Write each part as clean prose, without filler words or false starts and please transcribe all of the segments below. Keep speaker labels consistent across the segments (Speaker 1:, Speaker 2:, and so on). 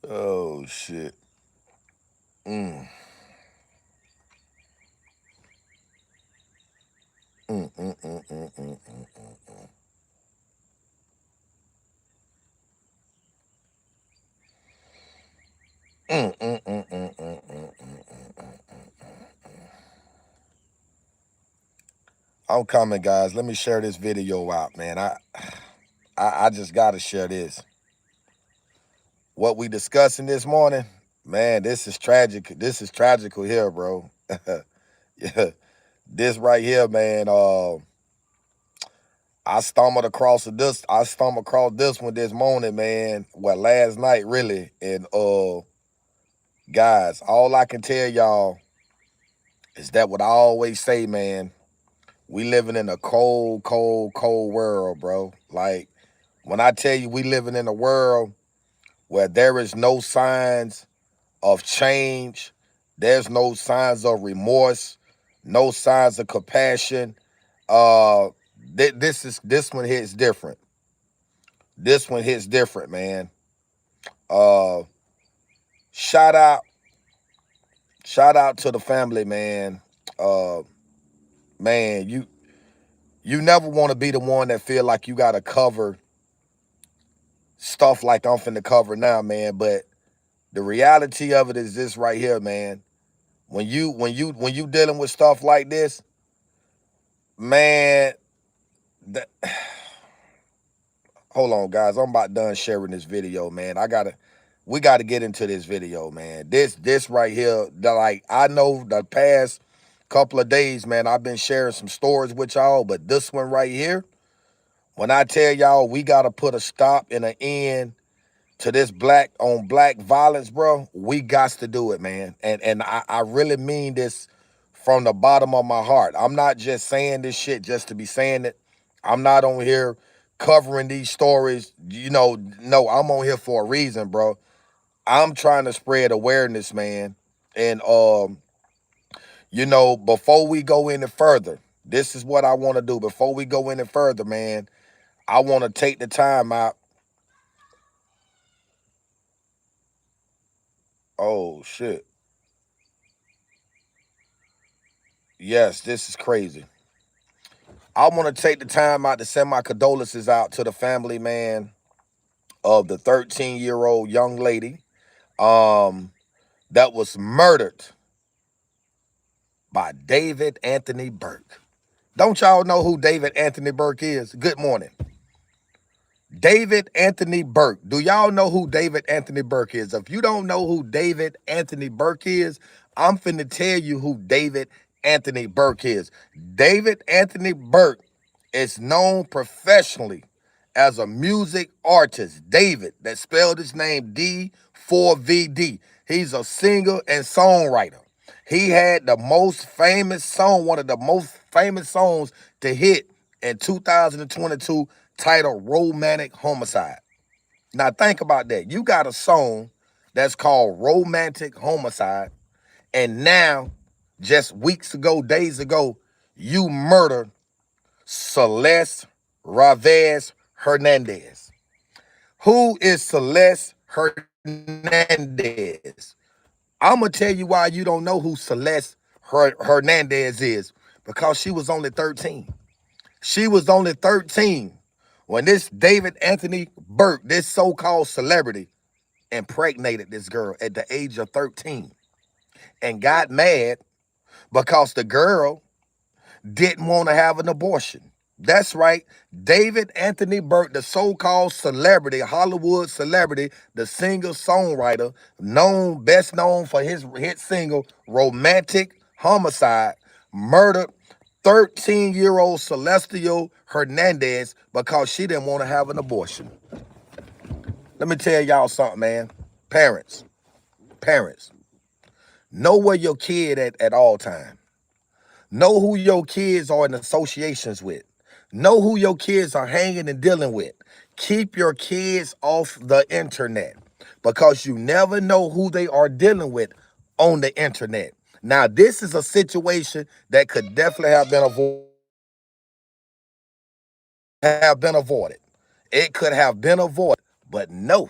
Speaker 1: Oh shit. Mm. Mm, mm, mm, mm, mm, mm, mm. Mm, mm, mm, mm, mm, mm, mm, mm, mm. I'm coming, guys. Let me share this video out, man. I just gotta share this. What we discussing this morning, man. This is tragic. This is tragical here, bro. Yeah, this right here, man. I stumbled across this. I stumbled across this one this morning, man. Well, last night, really. And guys, all I can tell y'all is that what I always say, man. We living in a cold, cold, cold world, bro. Like when I tell you we living in a world where there is no signs of change, there's no signs of remorse, no signs of compassion. Uh, this one hits different. This one hits different, man. Uh, shout out, shout out to the family, man. Uh, man, you never want to be the one that feel like you got to cover stuff like I'm finna cover now, man. But the reality of it is this right here, man. When you dealing with stuff like this, man. That, hold on, guys. I'm about done sharing this video, man. We gotta get into this video, man. This right here, like I know the past couple of days, man, I've been sharing some stories with y'all, but this one right here, when I tell y'all we gotta put a stop and an end to this black on black violence, bro, we got to do it, man. And I really mean this from the bottom of my heart. I'm not just saying this shit just to be saying it. I'm not on here covering these stories. No, I'm on here for a reason, bro. I'm trying to spread awareness, man. And before we go any further, this is what I want to do. Before we go any further, man, I want to take the time out. Oh shit. Yes, this is crazy. I want to take the time out to send my condolences out to the family, man, of the 13-year-old young lady um, that was murdered by David Anthony Burke. Don't y'all know who David Anthony Burke is? Good morning. David Anthony Burke. Do y'all know who David Anthony Burke is? If you don't know who David Anthony Burke is, I'm finna tell you who David Anthony Burke is. David Anthony Burke is known professionally as a music artist. David, that spelled his name D4VD. He's a singer and songwriter. He had the most famous song, one of the most famous songs to hit in 2022, titled Romantic-Homicide. Now think about that. You got a song that's called Romantic-Homicide, and now, just weeks ago, days ago, you murdered Celeste Ravez Hernandez. Who is Celeste Hernandez? I'm going to tell you why you don't know who Celeste Hernandez is. Because she was only 13. She was only 13 when this David Anthony Burke, this so-called celebrity, impregnated this girl at the age of 13 and got mad because the girl didn't want to have an abortion. That's right. David Anthony Burke, the so-called celebrity, Hollywood celebrity, the singer-songwriter, best known for his hit single, Romantic-Homicide, murdered 13-year-old Celestial Hernandez because she didn't want to have an abortion. Let me tell y'all something, man. Parents, know where your kid at all times. Know who your kids are in associations with. Know who your kids are hanging and dealing with. Keep your kids off the internet because you never know who they are dealing with on the internet. Now, this is a situation that could definitely have been avoided. It could have been avoided, but no.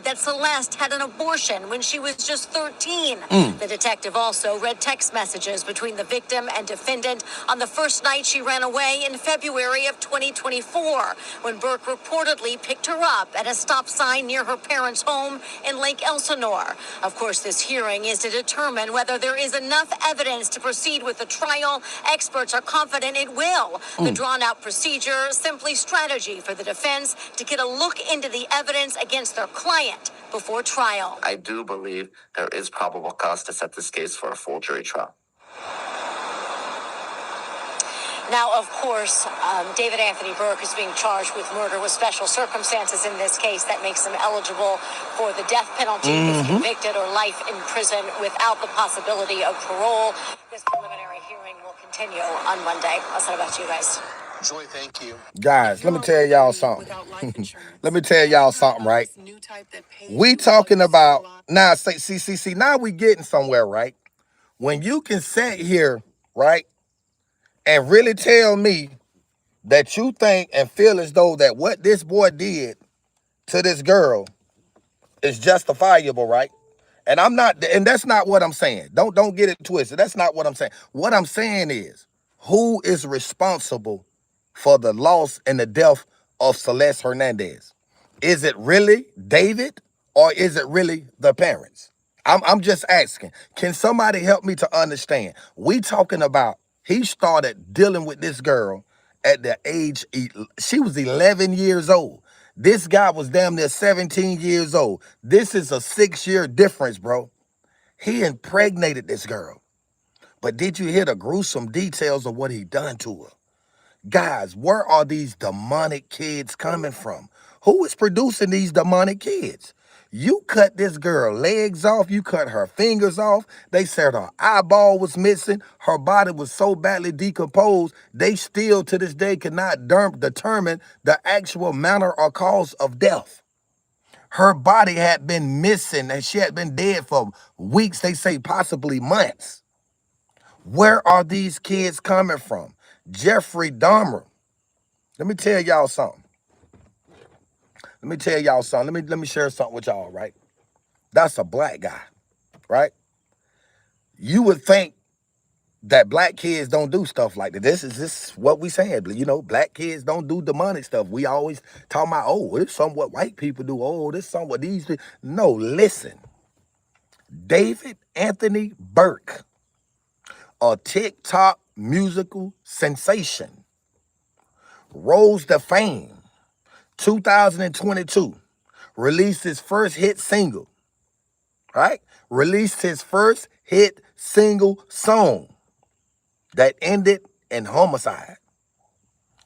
Speaker 2: testified that Celeste had an abortion when she was just 13. The detective also read text messages between the victim and defendant on the first night she ran away in February of 2024, when Burke reportedly picked her up at a stop sign near her parents' home in Lake Elsinore. Of course, this hearing is to determine whether there is enough evidence to proceed with the trial. Experts are confident it will. The drawn-out procedure, simply strategy for the defense to get a look into the evidence against their client before trial.
Speaker 3: I do believe there is probable cause to set this case for a full jury trial.
Speaker 2: Now, of course, David Anthony Burke is being charged with murder with special circumstances in this case that makes him eligible for the death penalty if convicted, or life in prison without the possibility of parole. This preliminary hearing will continue on Monday. I'll send it back to you guys.
Speaker 4: Joy, thank you.
Speaker 1: Guys, let me tell y'all something. Let me tell y'all something, right? We talking about, now, see, now we getting somewhere, right? When you can sit here, right, and really tell me that you think and feel as though that what this boy did to this girl is justifiable, right? And I'm not, and that's not what I'm saying. Don't get it twisted. That's not what I'm saying. What I'm saying is, who is responsible for the loss and the death of Celeste Hernandez? Is it really David, or is it really the parents? I'm just asking. Can somebody help me to understand? We talking about, he started dealing with this girl at the age, she was 11 years old. This guy was damn near 17 years old. This is a 6-year difference, bro. He impregnated this girl. But did you hear the gruesome details of what he done to her? Guys, where are these demonic kids coming from? Who is producing these demonic kids? You cut this girl legs off. You cut her fingers off. They said her eyeball was missing. Her body was so badly decomposed, they still to this day cannot determine the actual manner or cause of death. Her body had been missing and she had been dead for weeks, they say possibly months. Where are these kids coming from? Jeffrey Dahmer. Let me tell y'all something. Let me share something with y'all, right? That's a black guy, right? You would think that black kids don't do stuff like that. This is what we saying. You know, black kids don't do demonic stuff. We always talk about, oh, it's something what white people do. Oh, this something what these do. No, listen. David Anthony Burke, a TikTok musical sensation, rose to fame 2022, released his first hit single, right? Released his first hit single song that ended in homicide.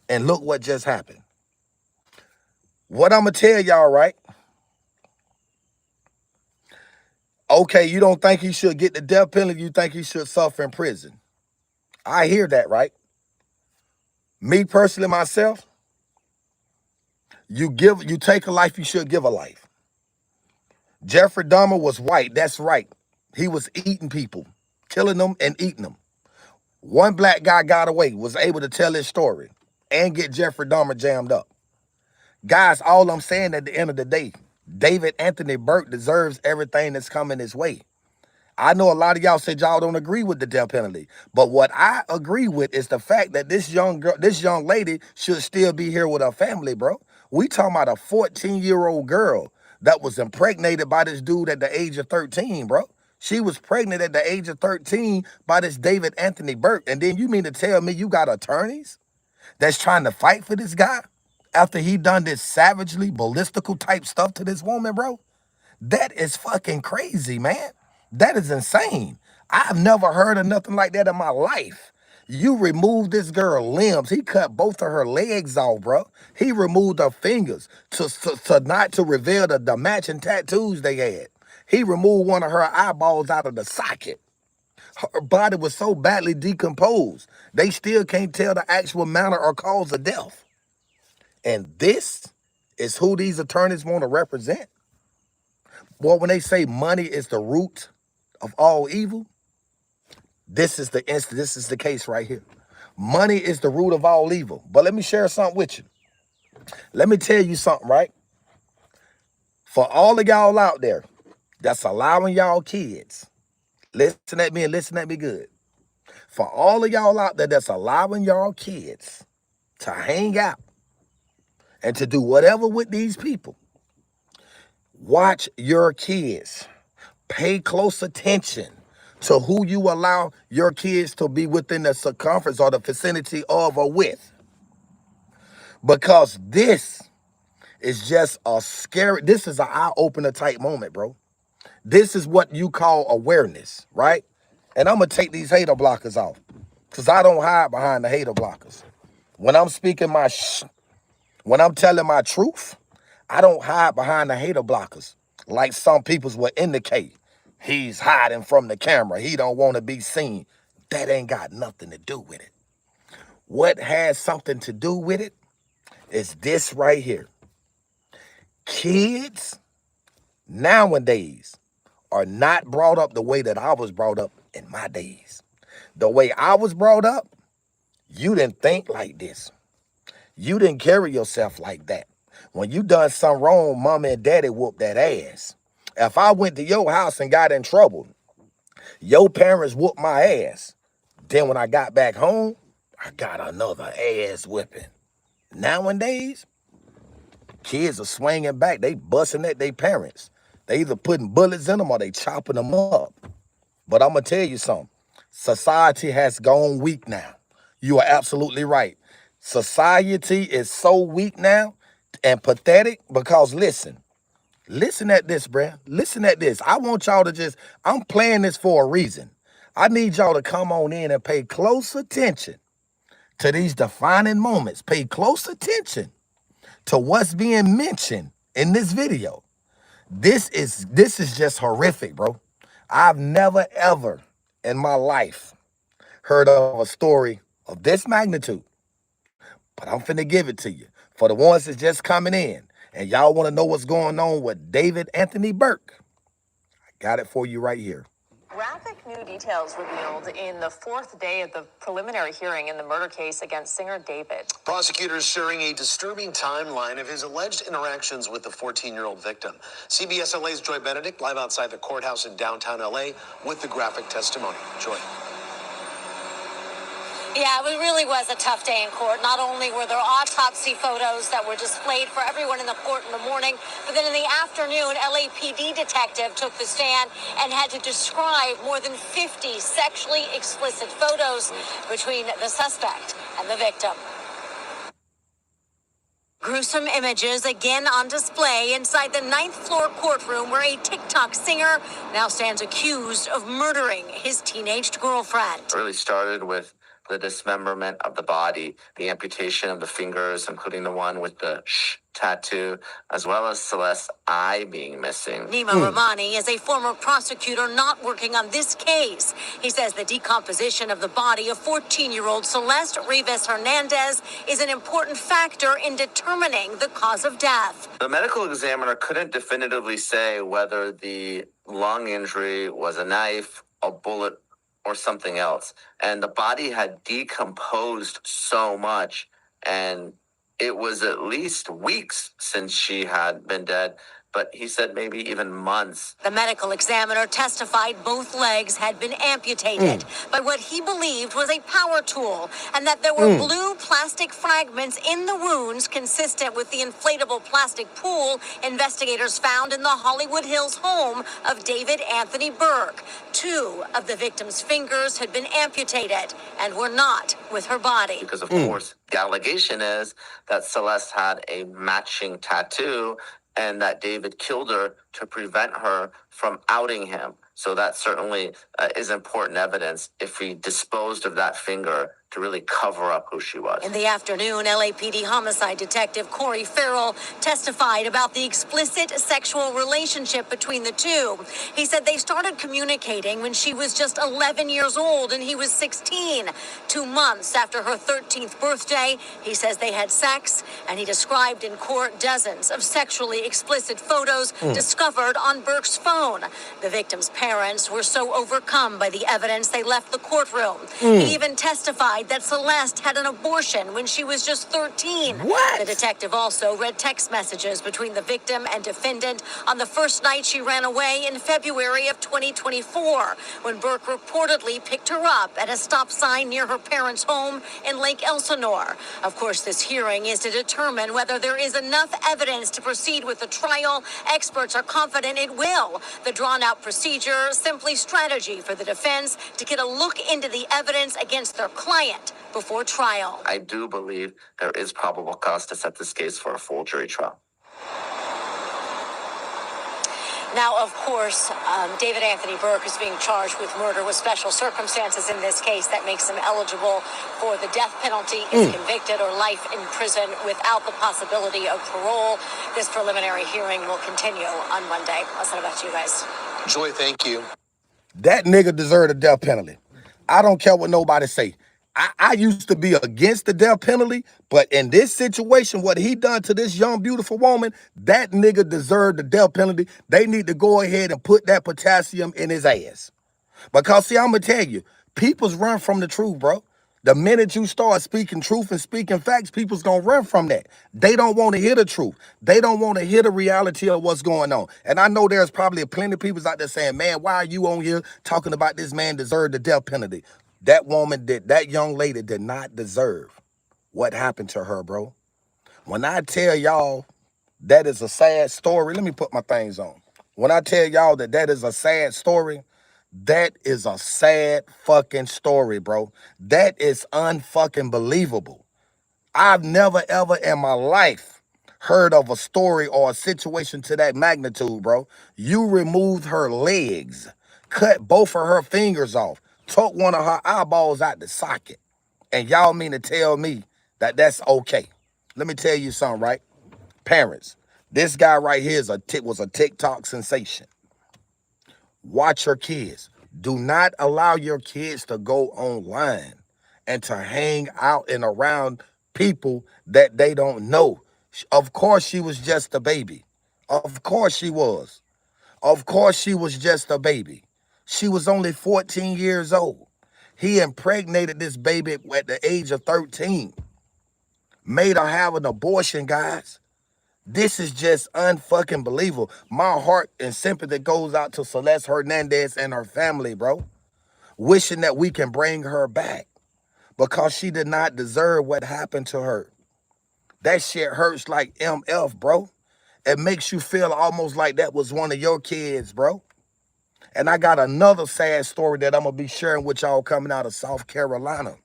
Speaker 1: And look what just happened. What I'm going to tell y'all, right? Okay, you don't think he should get the death penalty. You think he should suffer in prison. I hear that, right? Me personally, myself, you take a life, you should give a life. Jeffrey Dahmer was white. That's right. He was eating people, killing them and eating them. One black guy got away, was able to tell his story and get Jeffrey Dahmer jammed up. Guys, all I'm saying at the end of the day, David Anthony Burke deserves everything that's coming his way. I know a lot of y'all said y'all don't agree with the death penalty, but what I agree with is the fact that this young girl, this young lady should still be here with her family, bro. We talking about a 14-year-old girl that was impregnated by this dude at the age of 13, bro. She was pregnant at the age of 13 by this David Anthony Burke. And then you mean to tell me you got attorneys that's trying to fight for this guy after he done this savagely ballistical type stuff to this woman, bro? That is fucking crazy, man. That is insane. I've never heard of nothing like that in my life. You removed this girl limbs. He cut both of her legs off, bro. He removed her fingers to not to reveal the matching tattoos they had. He removed one of her eyeballs out of the socket. Her body was so badly decomposed, they still can't tell the actual manner or cause of death. And this is who these attorneys want to represent. Well, when they say money is the root of all evil, this is the case right here. Money is the root of all evil. But let me share something with you. Let me tell you something, right? For all of y'all out there that's allowing y'all kids, listen at me and listen at me good. For all of y'all out there that's allowing y'all kids to hang out and to do whatever with these people, watch your kids. Pay close attention to who you allow your kids to be within the circumference or the vicinity of or with. Because this is just a scary, this is an eye-opener type moment, bro. This is what you call awareness, right? And I'm going to take these hater blockers off because I don't hide behind the hater blockers. When I'm speaking when I'm telling my truth, I don't hide behind the hater blockers like some peoples will indicate. He's hiding from the camera. He don't want to be seen. That ain't got nothing to do with it. What has something to do with it is this right here. Kids nowadays are not brought up the way that I was brought up in my days. The way I was brought up, you didn't think like this. You didn't carry yourself like that. When you done something wrong, mama and daddy whooped that ass. If I went to your house and got in trouble, your parents whooped my ass. Then when I got back home, I got another ass whipping. Nowadays, kids are swinging back. They busting at their parents. They either putting bullets in them or they chopping them up. But I'm going to tell you something. Society has gone weak now. You are absolutely right. Society is so weak now and pathetic because listen at this, bruh. Listen at this. I want y'all to I'm playing this for a reason. I need y'all to come on in and pay close attention to these defining moments. Pay close attention to what's being mentioned in this video. This is just horrific, bro. I've never, ever in my life heard of a story of this magnitude. But I'm finna give it to you. For the ones that's just coming in and y'all want to know what's going on with David Anthony Burke, I got it for you right here.
Speaker 5: Graphic new details revealed in the fourth day of the preliminary hearing in the murder case against singer David.
Speaker 4: Prosecutors sharing a disturbing timeline of his alleged interactions with the 14-year-old victim. CBS LA's Joy Benedict live outside the courthouse in downtown LA with the graphic testimony. Joy.
Speaker 2: Yeah, it really was a tough day in court. Not only were there autopsy photos that were displayed for everyone in the court in the morning, but then in the afternoon, LAPD detective took the stand and had to describe more than 50 sexually explicit photos between the suspect and the victim. Gruesome images again on display inside the 9th floor courtroom where a TikTok singer now stands accused of murdering his teenaged girlfriend.
Speaker 3: It really started with the dismemberment of the body, the amputation of the fingers, including the one with the sh tattoo, as well as Celeste's eye being missing.
Speaker 2: Nima Rahmani is a former prosecutor not working on this case. He says the decomposition of the body of 14-year-old Celeste Rivas Hernandez is an important factor in determining the cause of death.
Speaker 3: The medical examiner couldn't definitively say whether the lung injury was a knife, a bullet, or something else. And the body had decomposed so much, and it was at least weeks since she had been dead, but he said maybe even months.
Speaker 2: The medical examiner testified both legs had been amputated by what he believed was a power tool, and that there were blue plastic fragments in the wounds consistent with the inflatable plastic pool investigators found in the Hollywood Hills home of David Anthony Burke. 2 of the victim's fingers had been amputated and were not with her body.
Speaker 3: Because, of course, the allegation is that Celeste had a matching tattoo and that David killed her to prevent her from outing him. So that certainly is important evidence if he disposed of that finger to really cover up who she was.
Speaker 2: In the afternoon, LAPD homicide detective Corey Farrell testified about the explicit sexual relationship between the two. He said they started communicating when she was just 11 years old and he was 16. 2 months after her 13th birthday, he says they had sex, and he described in court dozens of sexually explicit photos discovered on Burke's phone. The victim's parents were so overcome by the evidence they left the courtroom. He even testified testified that Celeste had an abortion when she was just 13.
Speaker 1: What?
Speaker 2: The detective also read text messages between the victim and defendant on the first night she ran away in February of 2024, when Burke reportedly picked her up at a stop sign near her parents' home in Lake Elsinore. Of course, this hearing is to determine whether there is enough evidence to proceed with the trial. Experts are confident it will. The drawn-out procedure, simply strategy for the defense to get a look into the evidence against their client before trial.
Speaker 3: I do believe there is probable cause to set this case for a full jury trial.
Speaker 2: Now, of course, David Anthony Burke is being charged with murder with special circumstances in this case that makes him eligible for the death penalty if convicted, or life in prison without the possibility of parole. This preliminary hearing will continue on Monday. I'll send it back to you guys.
Speaker 4: Joy, thank you.
Speaker 1: That nigga deserved a death penalty. I don't care what nobody say. I used to be against the death penalty, but in this situation, what he done to this young, beautiful woman, that nigga deserved the death penalty. They need to go ahead and put that potassium in his ass. Because, see, I'm going to tell you, people's run from the truth, bro. The minute you start speaking truth and speaking facts, people's going to run from that. They don't want to hear the truth. They don't want to hear the reality of what's going on. And I know there's probably plenty of people out there saying, man, why are you on here talking about this man deserved the death penalty? That woman that young lady did not deserve what happened to her, bro. When I tell y'all that is a sad story, let me put my things on. When I tell y'all that is a sad story, that is a sad fucking story, bro. That is unfucking believable. I've never ever in my life heard of a story or a situation to that magnitude, bro. You removed her legs, cut both of her fingers off, took one of her eyeballs out the socket, and y'all mean to tell me that that's okay? Let me tell you something, right? Parents, this guy right here was a TikTok sensation. Watch your kids. Do not allow your kids to go online and to hang out and around people that they don't know. Of course, she was just a baby. Of course she was. Of course she was just a baby. She was only 14 years old. He impregnated this baby at the age of 13. Made her have an abortion, guys. This is just unfucking believable. My heart and sympathy goes out to Celeste Hernandez and her family, bro. Wishing that we can bring her back because she did not deserve what happened to her. That shit hurts like MF, bro. It makes you feel almost like that was one of your kids, bro. And I got another sad story that I'm going to be sharing with y'all coming out of South Carolina.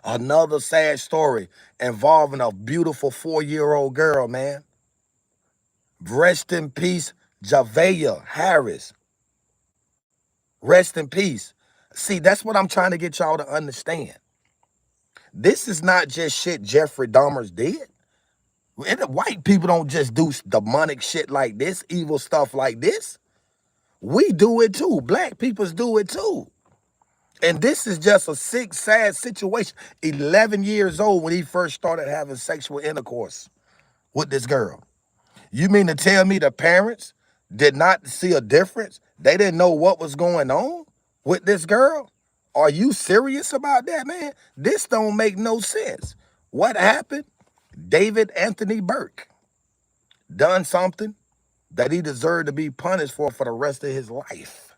Speaker 1: Another sad story involving a beautiful 4-year-old girl, man. Rest in peace, Javea Harris. Rest in peace. See, that's what I'm trying to get y'all to understand. This is not just shit Jeffrey Dahmer's did. White people don't just do demonic shit like this, evil stuff like this. We do it too. Black people do it too. And this is just a sick, sad situation. 11 years old when he first started having sexual intercourse with this girl. You mean to tell me the parents did not see a difference? They didn't know what was going on with this girl? Are you serious about that, man? This don't make no sense. What happened? David Anthony Burke done something that he deserved to be punished for the rest of his life.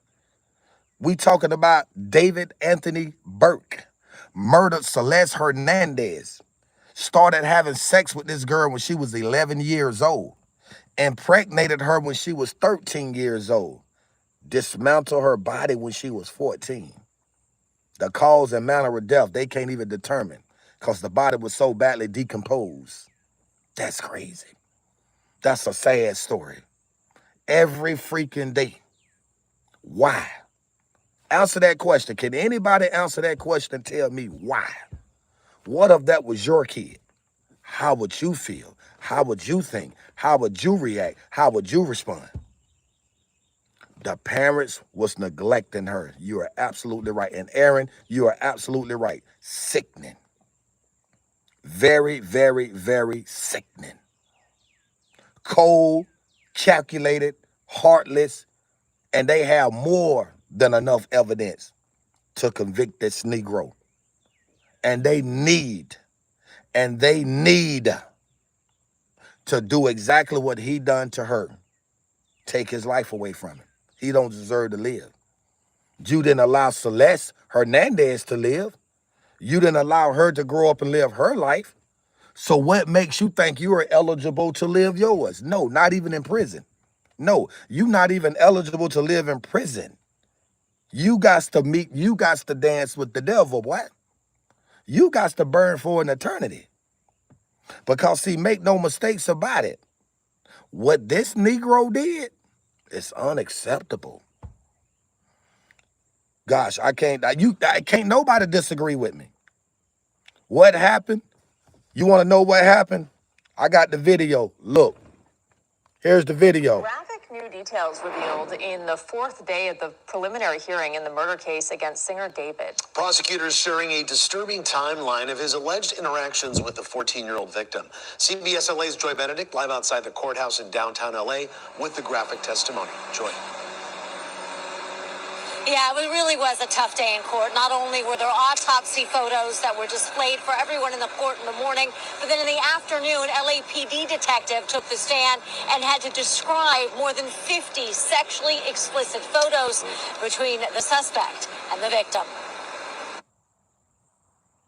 Speaker 1: We talking about David Anthony Burke murdered Celeste Hernandez, started having sex with this girl when she was 11 years old, impregnated her when she was 13 years old, dismantled her body when she was 14. The cause and manner of death, they can't even determine because the body was so badly decomposed. That's crazy. That's a sad story. Every freaking day. Why? Answer that question. Can anybody answer that question and tell me why? What if that was your kid? How would you feel? How would you think? How would you react? How would you respond? The parents was neglecting her. You are absolutely right. And Aaron, you are absolutely right. Sickening. Very, very, very sickening. Cold, calculated, heartless, and they have more than enough evidence to convict this Negro. And they need to do exactly what he done to her. Take his life away from him. He don't deserve to live. You didn't allow Celeste Hernandez to live. You didn't allow her to grow up and live her life. So what makes you think you are eligible to live yours? No, not even in prison. No, you're not even eligible to live in prison. You got to dance with the devil, boy. You got to burn for an eternity. Because see, make no mistakes about it. What this Negro did is unacceptable. Gosh, I can't nobody disagree with me. What happened? You want to know what happened? I got the video. Look, here's the video.
Speaker 5: Graphic new details revealed in the fourth day of the preliminary hearing in the murder case against singer David.
Speaker 4: Prosecutors sharing a disturbing timeline of his alleged interactions with the 14-year-old victim. CBS LA's Joy Benedict live outside the courthouse in downtown LA with the graphic testimony. Joy.
Speaker 2: Yeah, it really was a tough day in court. Not only were there autopsy photos that were displayed for everyone in the court in the morning, but then in the afternoon, LAPD detective took the stand and had to describe more than 50 sexually explicit photos between the suspect and the victim.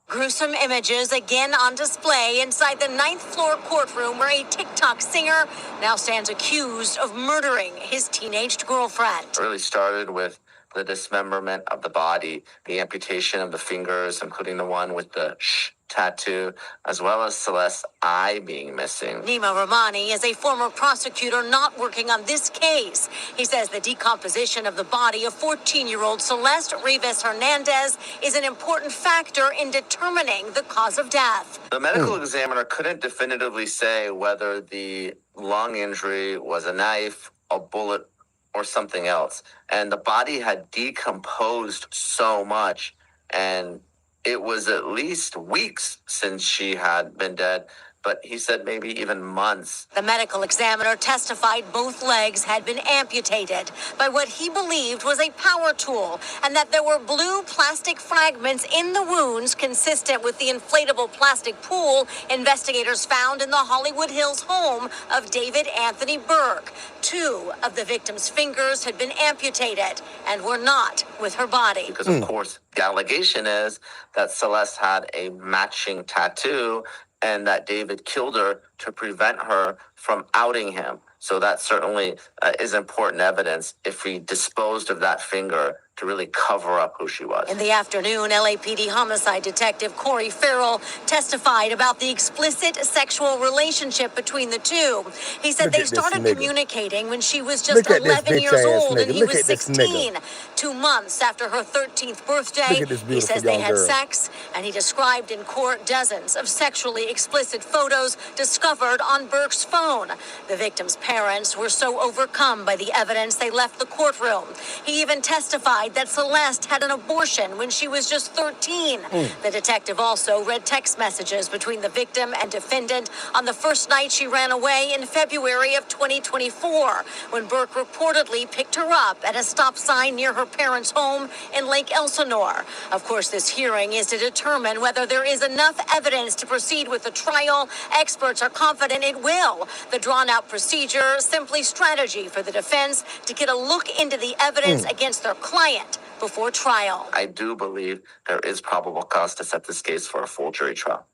Speaker 2: Gruesome images again on display inside the 9th floor courtroom where a TikTok singer now stands accused of murdering his teenaged girlfriend.
Speaker 3: It really started with the dismemberment of the body, the amputation of the fingers, including the one with the sh tattoo, as well as Celeste's eye being missing.
Speaker 2: Nima Rahmani is a former prosecutor not working on this case. He says the decomposition of the body of 14-year-old Celeste Rivas Hernandez is an important factor in determining the cause of death.
Speaker 3: The medical examiner couldn't definitively say whether the lung injury was a knife, a bullet, or something else. And the body had decomposed so much, and it was at least weeks since she had been dead, but he said maybe even months.
Speaker 2: The medical examiner testified both legs had been amputated by what he believed was a power tool, and that there were blue plastic fragments in the wounds consistent with the inflatable plastic pool investigators found in the Hollywood Hills home of David Anthony Burke. 2 of the victim's fingers had been amputated and were not with her body.
Speaker 3: Because, of course, the allegation is that Celeste had a matching tattoo and that David killed her to prevent her from outing him. So that certainly is important evidence if we disposed of that finger to really cover up who she was.
Speaker 2: In the afternoon, LAPD homicide detective Corey Farrell testified about the explicit sexual relationship between the two. He said they started communicating when she was just 11 years old and he was 16. 2 months after her 13th birthday, he says they had sex, and he described in court dozens of sexually explicit photos discovered on Burke's phone. The victim's parents were so overcome by the evidence they left the courtroom. He even testified that Celeste had an abortion when she was just 13. The detective also read text messages between the victim and defendant on the first night she ran away in February of 2024, when Burke reportedly picked her up at a stop sign near her parents' home in Lake Elsinore. Of course, this hearing is to determine whether there is enough evidence to proceed with the trial. Experts are confident it will. The drawn-out procedure, simply strategy for the defense to get a look into the evidence against their client before trial.
Speaker 3: I do believe there is probable cause to set this case for a full jury trial.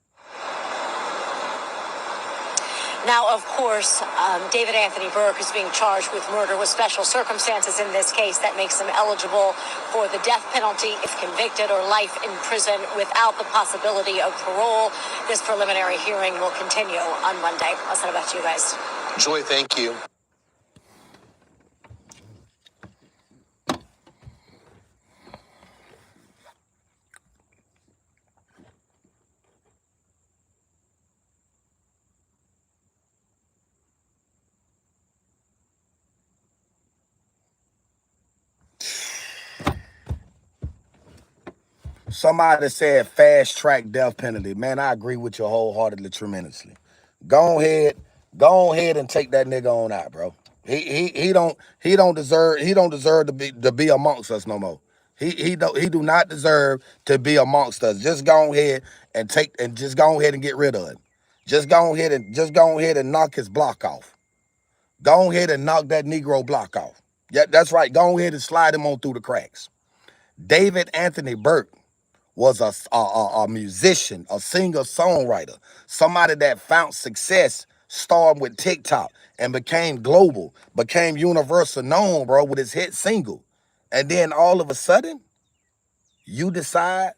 Speaker 2: Now, of course, David Anthony Burke is being charged with murder with special circumstances in this case that makes him eligible for the death penalty if convicted, or life in prison without the possibility of parole. This preliminary hearing will continue on Monday. I'll send it back to you guys.
Speaker 4: Joy, thank you.
Speaker 1: Somebody said fast track death penalty. Man, I agree with you wholeheartedly, tremendously. Go ahead and take that nigga on out, bro. He don't deserve to be amongst us no more. He do not deserve to be amongst us. Just go ahead and just go ahead and get rid of him. Just go ahead and knock his block off. Go ahead and knock that Negro block off. Yeah, that's right. Go ahead and slide him on through the cracks. David Anthony Burke was a musician, a singer-songwriter, somebody that found success starting with TikTok and became global, became universal known, bro, with his hit single. And then all of a sudden, you decide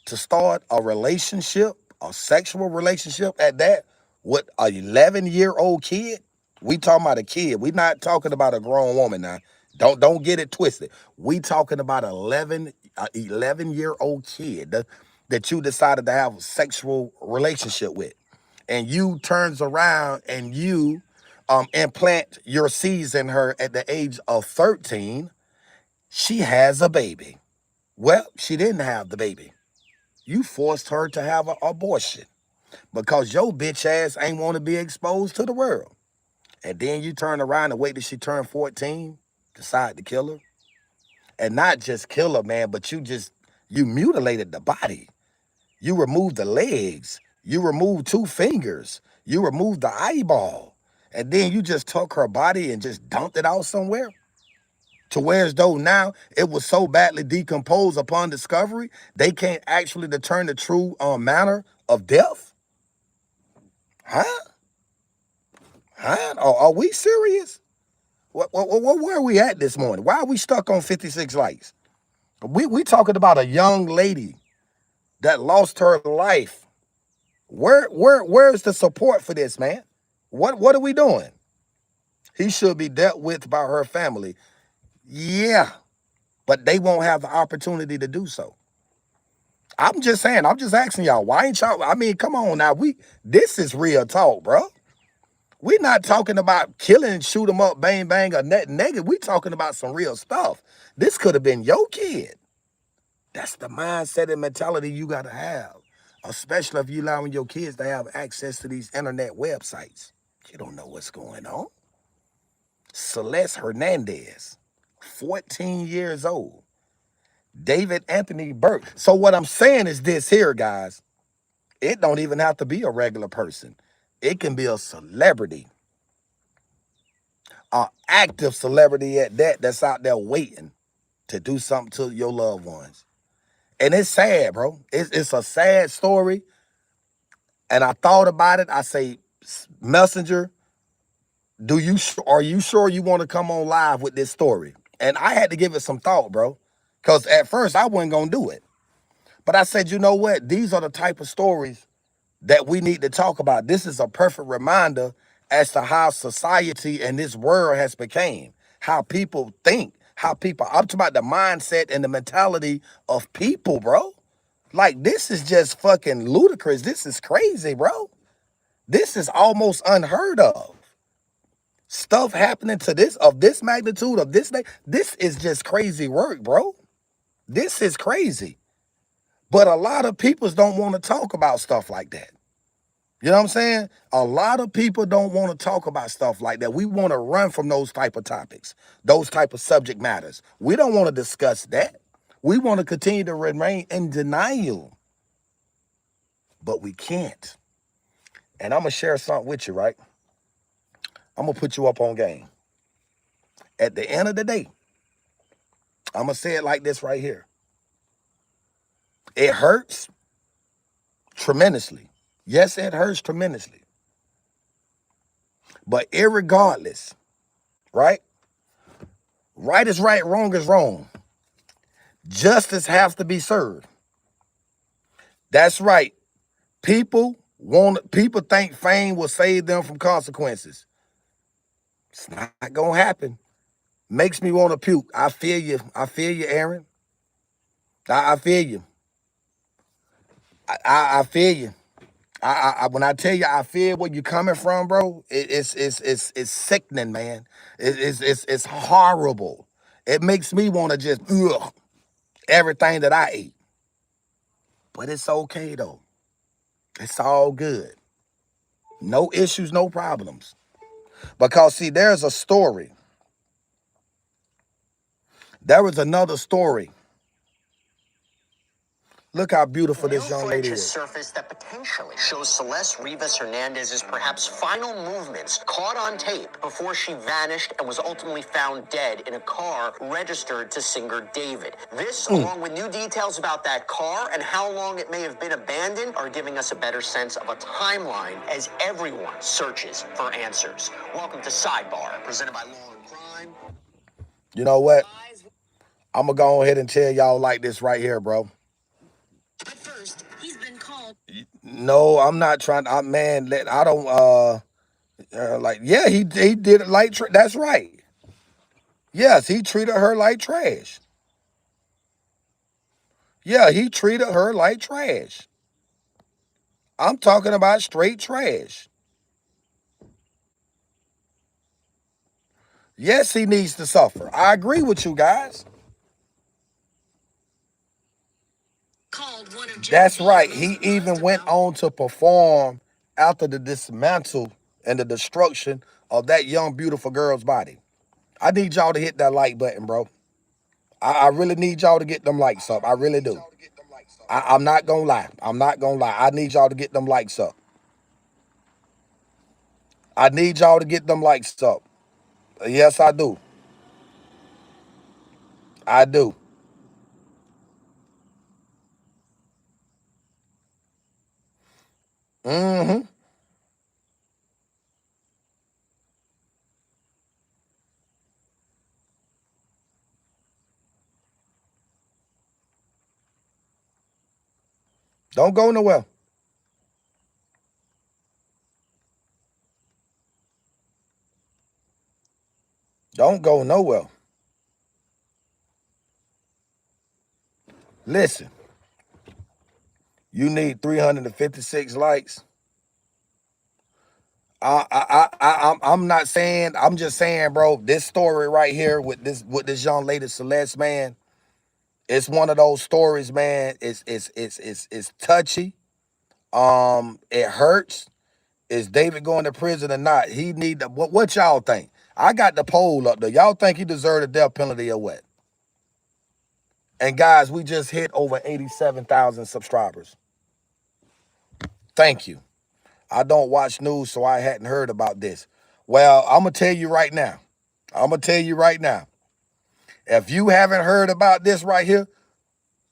Speaker 1: to start a relationship, a sexual relationship at that, with an 11-year-old kid. We talking about a kid. We not talking about a grown woman now. Don't get it twisted. We talking about 11-year-old kid that you decided to have a sexual relationship with. And you turns around and you implant your seeds in her at the age of 13. She has a baby. Well, she didn't have the baby. You forced her to have an abortion because your bitch ass ain't want to be exposed to the world. And then you turn around and wait till she turned 14, decide to kill her. And not just kill her, man, but you mutilated the body. You removed the legs. You removed 2 fingers. You removed the eyeball. And then you just took her body and just dumped it out somewhere. To where as though now it was so badly decomposed upon discovery, they can't actually determine the true manner of death? Huh? Are we serious? Where are we at this morning? Why are we stuck on 56 likes? We talking about a young lady that lost her life. Where's the support for this, man? What are we doing? He should be dealt with by her family. Yeah, but they won't have the opportunity to do so. I'm just saying, I'm just asking y'all, why ain't y'all, I mean, come on now, this is real talk, bro. We're not talking about killing, shoot 'em up, bang, bang, or negative. We talking about some real stuff. This could have been your kid. That's the mindset and mentality you got to have, especially if you allowing your kids to have access to these internet websites. You don't know what's going on. Celeste Hernandez, 14 years old. David Anthony Burke. So what I'm saying is this here, guys. It don't even have to be a regular person. It can be a celebrity. An active celebrity at that that's out there waiting to do something to your loved ones. And it's sad, bro. It's a sad story. And I thought about it. I say, Messenger, are you sure you want to come on live with this story? And I had to give it some thought, bro. Because at first I wasn't going to do it. But I said, you know what? These are the type of stories that we need to talk about. This is a perfect reminder as to how society and this world has become, how people think, I'm talking about the mindset and the mentality of people, bro. Like, this is just fucking ludicrous. This is crazy, bro. This is almost unheard of. Stuff happening to this magnitude of this day. This is just crazy work, bro. This is crazy. But a lot of people don't want to talk about stuff like that. You know what I'm saying? A lot of people don't want to talk about stuff like that. We want to run from those type of topics, those type of subject matters. We don't want to discuss that. We want to continue to remain in denial. But we can't. And I'm going to share something with you, right? I'm going to put you up on game. At the end of the day, I'm going to say it like this right here. It hurts tremendously. Yes, it hurts tremendously. But irregardless, right? Right is right, wrong is wrong. Justice has to be served. That's right. People think fame will save them from consequences. It's not gonna happen. Makes me want to puke. I feel you. I feel you, Aaron. I feel you. I feel you. When I tell you I feel where you're coming from, bro, it's sickening, man. It's horrible. It makes me want to just everything that I ate. But it's okay though. It's all good. No issues, no problems. Because see, there's a story There was another story. Look how beautiful
Speaker 6: New
Speaker 1: this young
Speaker 6: footage
Speaker 1: lady
Speaker 6: has
Speaker 1: is.
Speaker 6: surfaced that potentially shows Celeste Rivas Hernandez's perhaps final movements caught on tape before she vanished and was ultimately found dead in a car registered to singer David. This, along with new details about that car and how long it may have been abandoned, are giving us a better sense of a timeline as everyone searches for answers. Welcome to Sidebar, presented by Law and Crime.
Speaker 1: You know what? I'm going to go ahead and tell y'all like this right here, bro.
Speaker 2: At first, he's been called.
Speaker 1: No, I'm not trying. Man, I don't. Like, yeah, he did it like that's right. Yes, he treated her like trash. Yeah, he treated her like trash. I'm talking about straight trash. Yes, he needs to suffer. I agree with you guys.
Speaker 2: Called one of
Speaker 1: That's right. He even went on to perform after the dismantle and the destruction of that young, beautiful girl's body. I need y'all to hit that like button, bro. I really need y'all to get them likes up. I really do. I'm not gonna lie. I'm not gonna lie. I need y'all to get them likes up. I need y'all to get them likes up. Yes, I do. I do. Mm-hmm. Don't go nowhere. Don't go nowhere. Listen, you need 356 likes. I'm not saying. I'm just saying, bro. This story right here with this young lady Celeste, man. It's one of those stories, man. It's touchy. It hurts. Is David going to prison or not? He need to, what y'all think? I got the poll up there. Y'all think he deserved a death penalty or what? And guys, we just hit over 87,000 subscribers. Thank you. I don't watch news, so I hadn't heard about this. Well, I'm gonna tell you right now. I'm gonna tell you right now. If you haven't heard about this right here,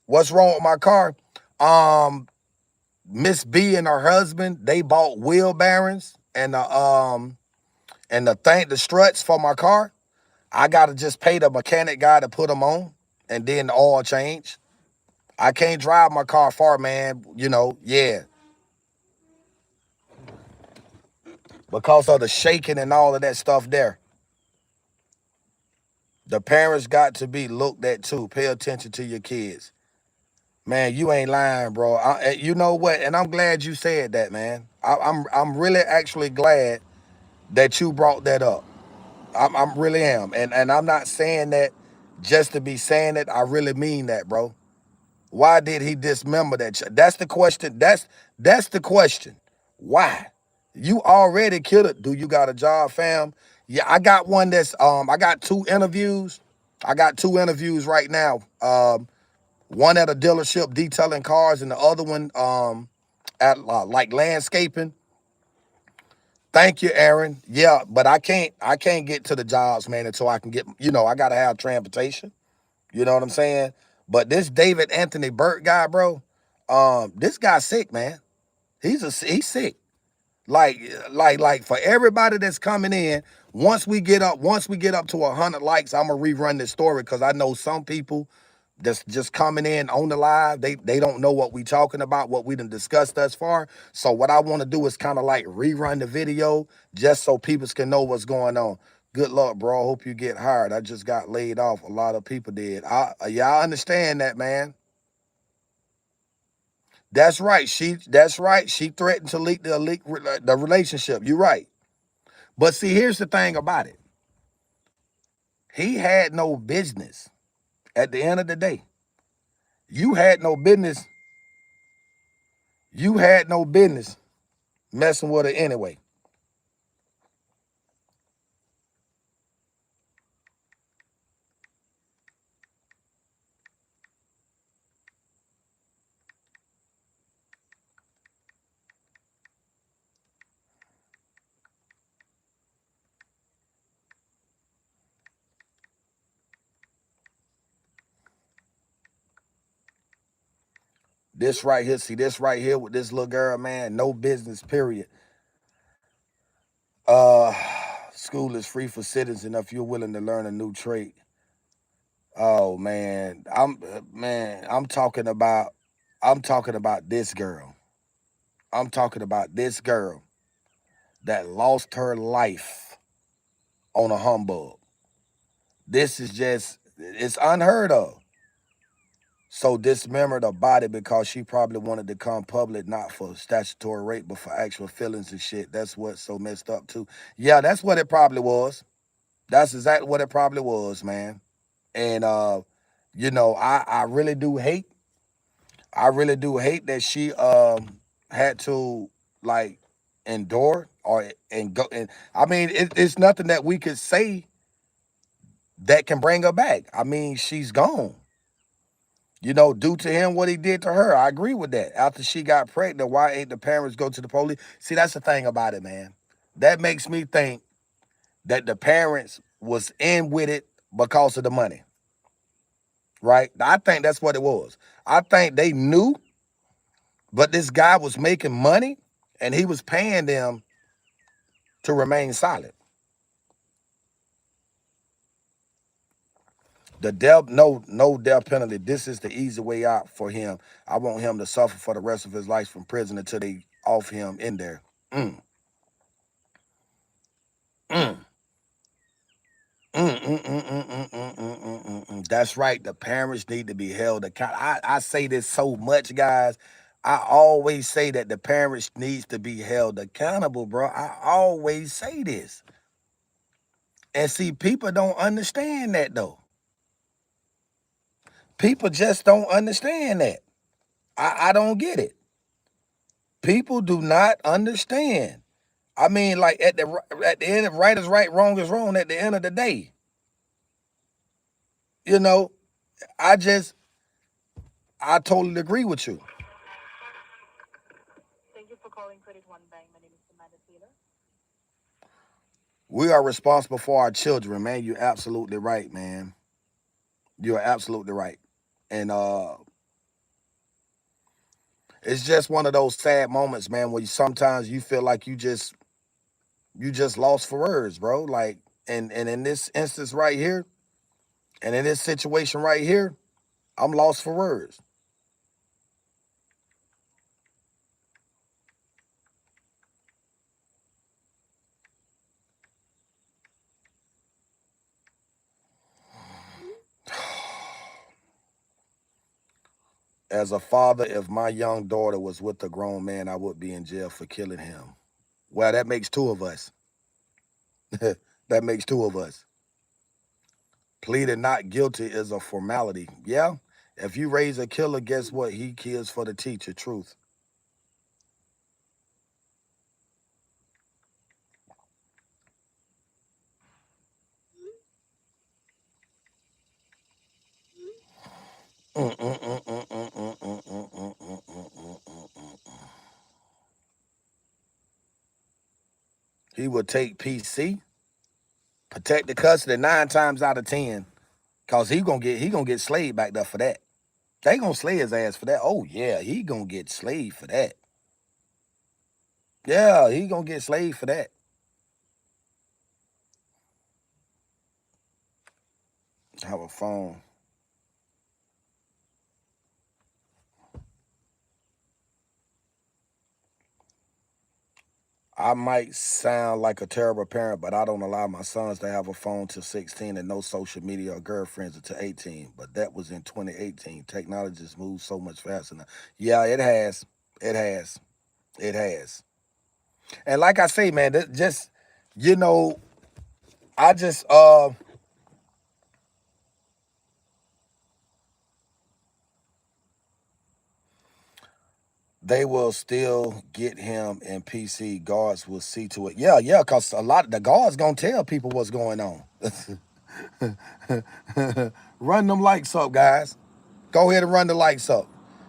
Speaker 1: what's wrong with my car? Miss B and her husband, they bought wheel bearings and the struts for my car. I gotta just pay the mechanic guy to put them on, and then the oil change. I can't drive my car far, man. You know, yeah, because of the shaking and all of that stuff there. The parents got to be looked at too. Pay attention to your kids. Man, you ain't lying, bro. You know what? And I'm glad you said that, man. I'm really actually glad that you brought that up. I'm really am. And I'm not saying that just to be saying it. I really mean that, bro. Why did he dismember that? That's the question. That's the question. Why? You already killed it. Do you got a job, fam? Yeah, I got one that's I got two interviews. I got two interviews right now. One at a dealership detailing cars, and the other one at like landscaping. Thank you, Aaron. Yeah, but I can't get to the jobs, man, until I can get, I gotta have transportation. You know what I'm saying? But this David Anthony Burke guy, bro, this guy's sick, man. He's sick. Like for everybody that's coming in, once we get up to 100 likes, I'm gonna rerun this story because I know some people that's just coming in on the live, they don't know what we talking about, what we done discussed thus far. So what I want to do is kind of like rerun the video just so people can know what's going on. Good luck, bro. I hope you get hired. I just got laid off. A lot of people did. I understand that, man. That's right. That's right. She threatened to leak the relationship. You're right. But see, here's the thing about it. He had no business. At the end of the day, you had no business. You had no business messing with her anyway. This right here, see this right here with this little girl, man, no business, period. School is free for citizens if you're willing to learn a new trade. Oh man, I'm talking about this girl. I'm talking about this girl that lost her life on a humbug. This is just, it's unheard of. So dismembered a body because she probably wanted to come public, not for statutory rape, but for actual feelings and shit. That's what's so messed up too. Yeah, that's what it probably was. That's exactly what it probably was, man. And you know, I really do hate that she had to like endure or and go, and I mean it's nothing that we could say that can bring her back. I mean, she's gone. You know, due to him what he did to her. I agree with that. After she got pregnant, why ain't the parents go to the police? See, that's the thing about it, man. That makes me think that the parents was in with it because of the money. Right? I think that's what it was. I think they knew, but this guy was making money and he was paying them to remain silent. The death, no death penalty. This is the easy way out for him. I want him to suffer for the rest of his life from prison until they off him in there. Mm, mm. That's right. The parents need to be held accountable. I say this so much, guys. I always say that the parents needs to be held accountable, bro. I always say this. And see, people don't understand that though. People just don't understand that. I don't get it. People do not understand. I mean, like at the end of right is right, wrong is wrong at the end of the day. You know, I totally agree with you.
Speaker 5: Thank you for calling Credit One Bank. My name is Amanda Taylor.
Speaker 1: We are responsible for our children, man. You're absolutely right, man. You're absolutely right. And it's just one of those sad moments, man, where sometimes you feel like you just lost for words, bro. Like, and in this instance right here, and in this situation right here, I'm lost for words. As a father, if my young daughter was with a grown man, I would be in jail for killing him. Well, that makes two of us. That makes two of us. Pleading not guilty is a formality. Yeah. If you raise a killer, guess what? He kills for the teacher. Truth. He would take PC, protect the custody 9 times out of 10, cause he gonna get slayed back there for that. They gonna slay his ass for that. Oh yeah, he gonna get slayed for that. Yeah, he gonna get slayed for that. Have a phone. I might sound like a terrible parent, but I don't allow my sons to have a phone till 16 and no social media or girlfriends until 18. But that was in 2018. Technology has moved so much faster now. Yeah, it has. It has. It has. And like I say, man, that just, you know, I just they will still get him in PC. Guards will see to it. Yeah, yeah, because a lot of the guards gonna tell people what's going on. Run them lights up, guys. Go ahead and run the lights up.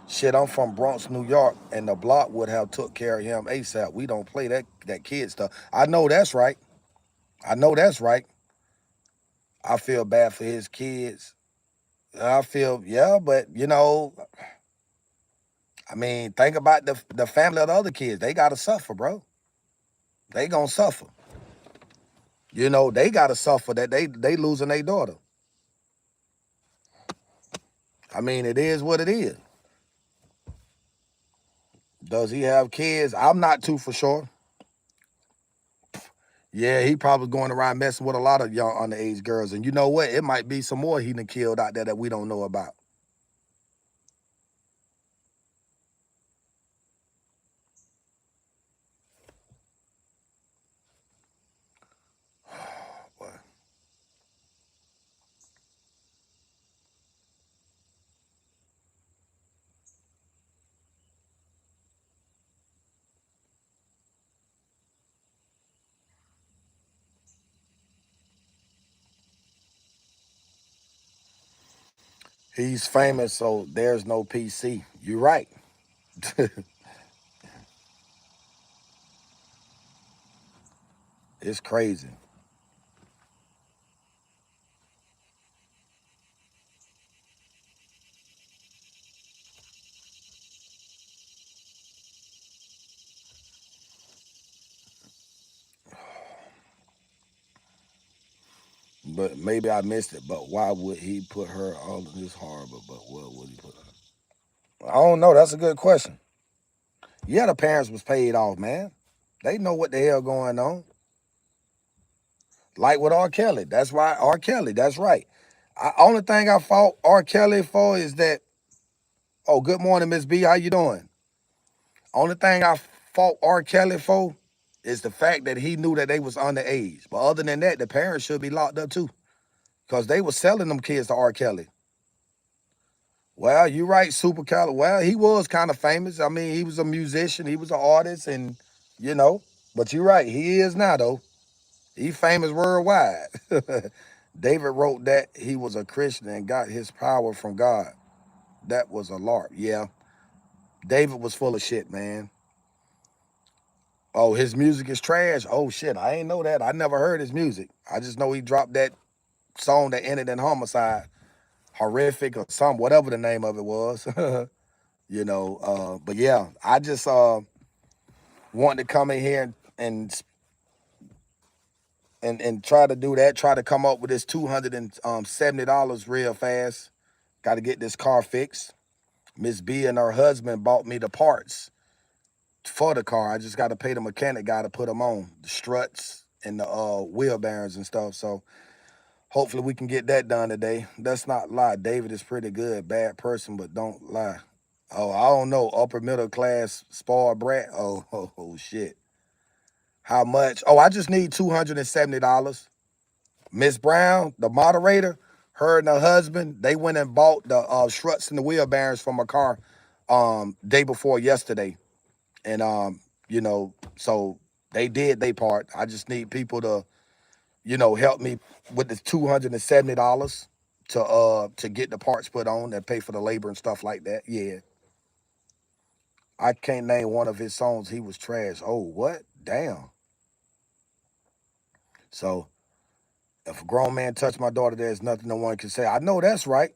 Speaker 1: Shit, I'm from Bronx, New York, and the block would have took care of him ASAP. We don't play that kid stuff. I know that's right. I know that's right. I feel bad for his kids. I feel, yeah, but you know, I mean, think about the family of the other kids. They gotta suffer, bro. They gonna suffer. You know, they gotta suffer that they losing their daughter. I mean, it is what it is. Does he have kids? I'm not too for sure. Yeah, he probably going around messing with a lot of young underage girls. And you know what? It might be some more he done killed out there that we don't know about. Boy. He's famous, so there's no PC. You're right. It's crazy. But maybe I missed it. But why would he put her all in this horrible? But what would he put her? I don't know. That's a good question. Yeah, the parents was paid off, man. They know what the hell going on. Like with R. Kelly. That's why R. Kelly. That's right. Only thing I fought R. Kelly for is that. Oh, good morning, Miss B. How you doing? Only thing I fought R. Kelly for is the fact that he knew that they was underage. But other than that, the parents should be locked up too, because they were selling them kids to R. Kelly. Well, you're right, Super Cali. Well, he was kind of famous. I mean, he was a musician, he was an artist, and you know. But you're right, he is now though. He famous worldwide. David wrote that he was a Christian and got his power from God. That was a LARP. Yeah, David was full of shit, man. Oh, his music is trash. Oh shit, I ain't know that. I never heard his music. I just know he dropped that song that ended in homicide, horrific or some whatever the name of it was. You know, but yeah, I just wanted to come in here and try to do that. Try to come up with this $270 real fast. Got to get this car fixed. Miss B and her husband bought me the parts for the car. I just got to pay the mechanic guy to put them on, the struts and the wheel bearings and stuff. So hopefully we can get that done today. Let's not lie. David is pretty good, bad person, but don't lie. Oh, I don't know. Upper middle class spoiled brat. Oh, shit. How much? Oh, I just need $270. Miss Brown, the moderator, her and her husband, they went and bought the struts and the wheel bearings from a car day before yesterday. And you know, so they did their part. I just need people to, you know, help me with the $270 to get the parts put on and pay for the labor and stuff like that. Yeah. I can't name one of his songs. He was trash. Oh, what? Damn. So if a grown man touched my daughter, there's nothing no one can say. I know that's right.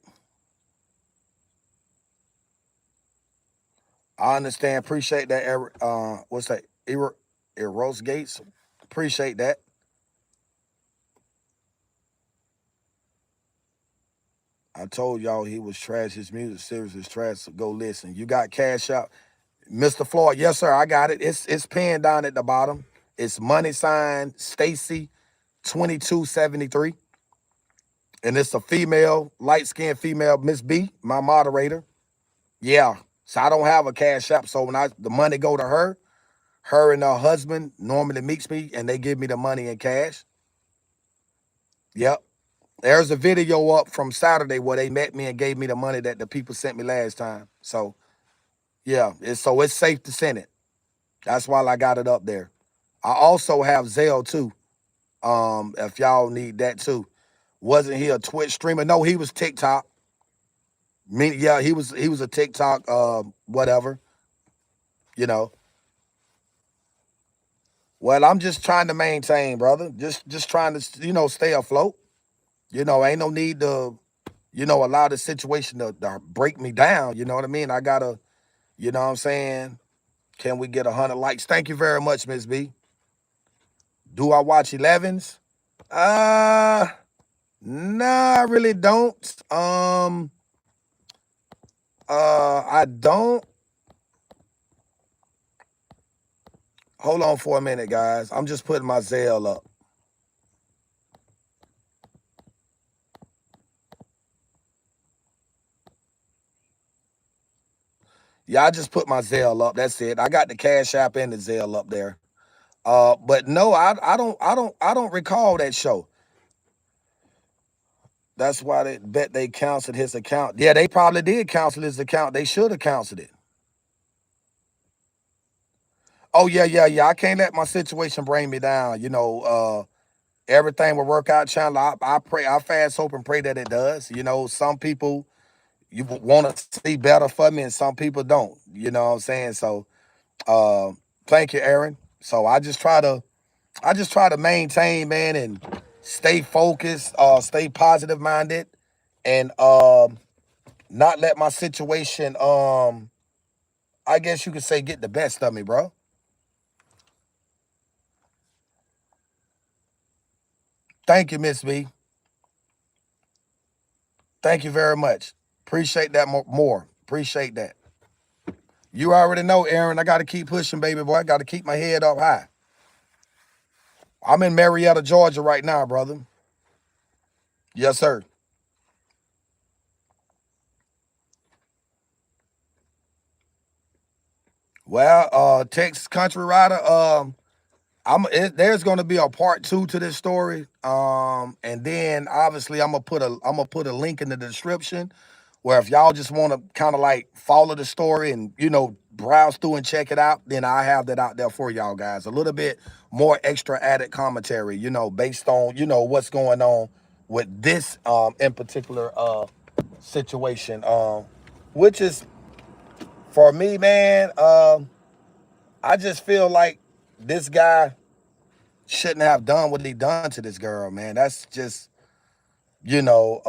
Speaker 1: I understand. Appreciate that. What's that? Eros Gates. Appreciate that. I told y'all he was trash. His music series is trash. So go listen. You got Cash Out, Mr. Floyd. Yes, sir. I got it. It's pinned down at the bottom. It's money sign Stacy 2273. And it's a female, light-skinned female, Miss B, my moderator. Yeah. So I don't have a Cash App. So when the money go to her and her husband normally meets me and they give me the money in cash. Yep. There's a video up from Saturday where they met me and gave me the money that the people sent me last time. So yeah, it's safe to send it. That's why I got it up there. I also have Zelle too. If y'all need that too. Wasn't he a Twitch streamer? No, he was TikTok. Yeah, he was a TikTok whatever, you know. Well, I'm just trying to maintain, brother. Just trying to, you know, stay afloat. You know, ain't no need to, you know, allow the situation to break me down. You know what I mean? I gotta, You know what I'm saying? Can we get 100 likes? Thank you very much, Miss B. Do I watch 11s? Nah, I really don't. I don't. Hold on for a minute, guys. I'm just putting my Zelle up. Yeah, I just put my Zelle up. That's it. I got the Cash App and the Zelle up there. But no, I don't recall that show. That's why they bet they canceled his account. Yeah, they probably did cancel his account. They should have canceled it. Oh yeah. I can't let my situation bring me down. You know, everything will work out, Chandler. I pray, I fast hope and pray that it does. You know, some people you want to see better for me, and some people don't. You know what I'm saying? So, thank you, Aaron. So I just try to maintain, man, and stay focused, stay positive minded, and not let my situation, I guess you could say, get the best of me, bro. Thank you, Miss B. Thank you very much. Appreciate that more. Appreciate that. You already know, Aaron. I got to keep pushing, baby boy. I got to keep my head up high. I'm in Marietta, Georgia right now, brother. Yes, sir. Well, Texas Country Rider, there's gonna be a part 2 to this story. And then obviously I'm gonna put a link in the description where if y'all just want to kind of like follow the story and browse through and check it out, then I have that out there for y'all guys. A little bit more extra added commentary, based on what's going on with this in particular situation. Which is for me, man, I just feel like this guy shouldn't have done what he done to this girl, man. That's just, you know,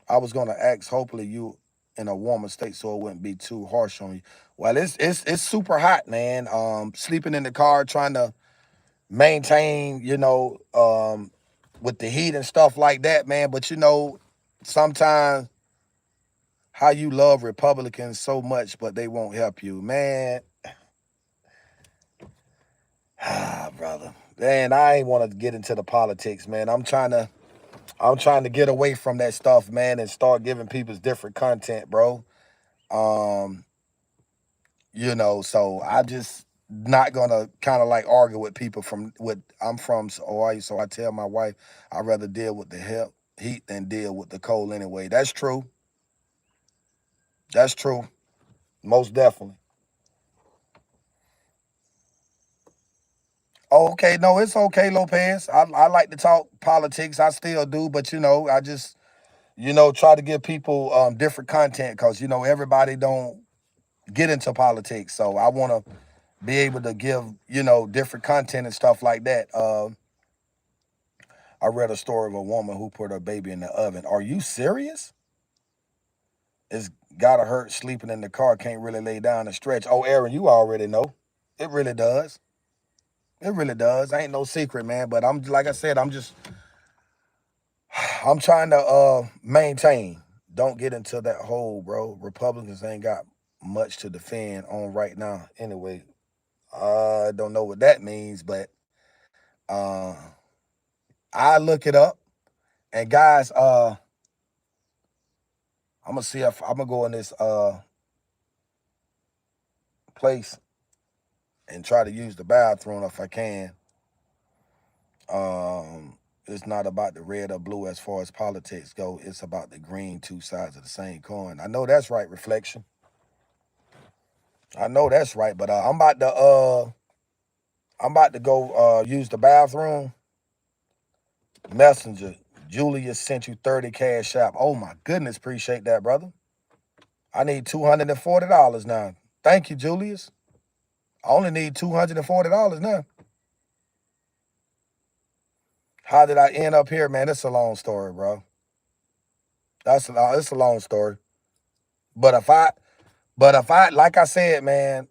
Speaker 1: I was gonna ask, hopefully you in a warmer state so it wouldn't be too harsh on you. Well, it's super hot, man. Sleeping in the car, trying to maintain, with the heat and stuff like that, man. But sometimes how you love Republicans so much, but they won't help you, man. Ah, brother. Man, I ain't want to get into the politics, man. I'm trying to get away from that stuff, man, and start giving people different content, bro. Um, so I just not gonna kind of like argue with people from what I'm from Hawaii. So I tell my wife I'd rather deal with the heat than deal with the cold anyway. That's true. That's true. Most definitely. Oh, okay. No, it's okay, Lopez. I like to talk politics. I still do, but I just try to give people different content because everybody don't get into politics. So I want to be able to give different content and stuff like that. I read a story of a woman who put her baby in the oven. Are you serious? It's gotta hurt sleeping in the car. Can't really lay down and stretch. Oh, Aaron, you already know. It really does. It really does. Ain't no secret, man. But I'm like I said, I'm trying to maintain. Don't get into that hole, bro. Republicans ain't got much to defend on right now. Anyway, I don't know what that means, but uh I look it up. And guys, I'm gonna see if I'm gonna go in this place and try to use the bathroom if I can. It's not about the red or blue as far as politics go. It's about the green, two sides of the same coin. I know that's right, Reflection. I know that's right, but I'm about to go use the bathroom. Messenger, Julius sent you 30 cash app. Oh my goodness, appreciate that, brother. I need $240 now. Thank you, Julius. I only need $240 now. How did I end up here, man? It's a long story, bro. It's a long story. But But if I, like I said, man,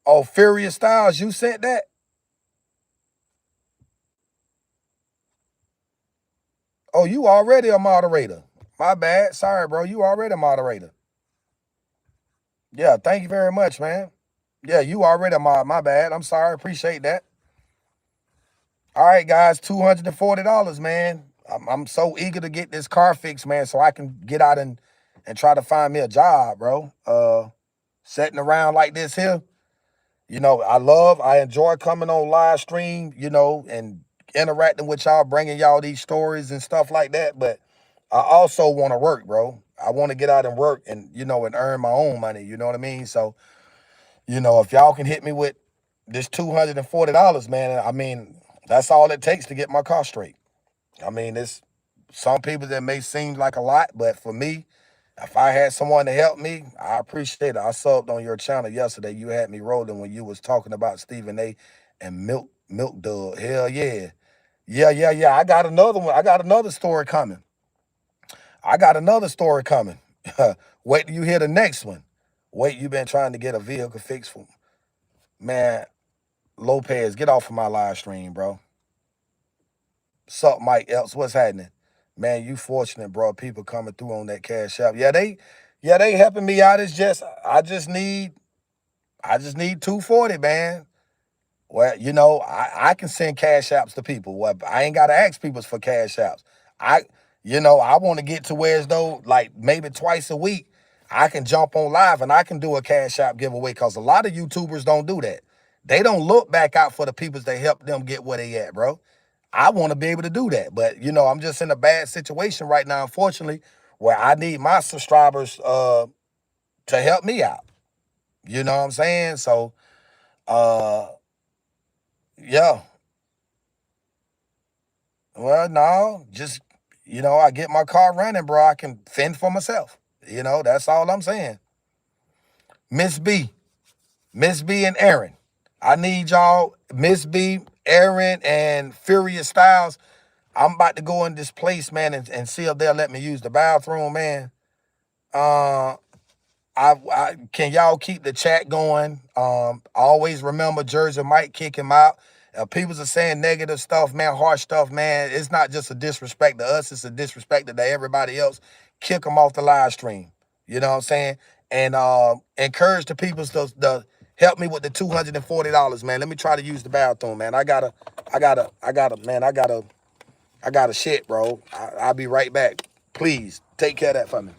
Speaker 1: oh, Furious Styles, you sent that? Oh, you already a moderator. My bad. Sorry, bro. You already a moderator. Yeah, thank you very much, man. Yeah, you already a mod. My bad. I'm sorry. Appreciate that. All right, guys, $240, man. I'm so eager to get this car fixed, man, so I can get out and try to find me a job, bro. Sitting around like this here, you know, I enjoy coming on live stream, you know, and interacting with y'all, bringing y'all these stories and stuff like that. But I also want to work, bro. I want to get out and work and, you know, and earn my own money. You know what I mean? So, you know, if y'all can hit me with this $240, man, I mean, that's all it takes to get my car straight. I mean, it's some people that may seem like a lot, but for me, if I had someone to help me, I appreciate it. I subbed on your channel yesterday. You had me rolling when you was talking about Stephen A. and Milk Dog. Hell yeah. Yeah. I got another one. I got another story coming. Wait till you hear the next one. Wait, you been trying to get a vehicle fixed for man. Lopez, get off of my live stream, bro. Sup, Mike Else? What's happening? Man, you fortunate, bro. People coming through on that cash app. They helping me out. It's just I just need 240, man. Well, you know, I can send cash apps to people. Well, I ain't gotta ask people for cash apps. I I want to get to where as though like maybe twice a week I can jump on live and I can do a cash app giveaway because a lot of YouTubers don't do that. They don't look back out for the people that help them get where they at, bro. I want to be able to do that. But you know, I'm just in a bad situation right now, unfortunately, where I need my subscribers to help me out. You know what I'm saying? So yeah. Well, no, just I get my car running, bro. I can fend for myself. That's all I'm saying. Miss B, Miss B and Aaron. I need y'all, Miss B, Aaron, and Furious Styles. I'm about to go in this place, man, and see if they'll let me use the bathroom, man. Uh I can y'all keep the chat going. Always remember Jersey might kick him out. People are saying negative stuff, man, harsh stuff, man. It's not just a disrespect to us, it's a disrespect to everybody else. Kick them off the live stream. You know what I'm saying? And encourage the people to help me with the $240, man. Let me try to use the bathroom, man. I gotta shit, bro. I'll be right back. Please take care of that for me.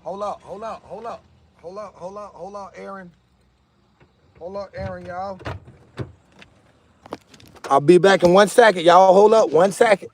Speaker 1: Hold up, Aaron. Hold up, Aaron, y'all. I'll be back in 1 second, y'all. Hold up, 1 second.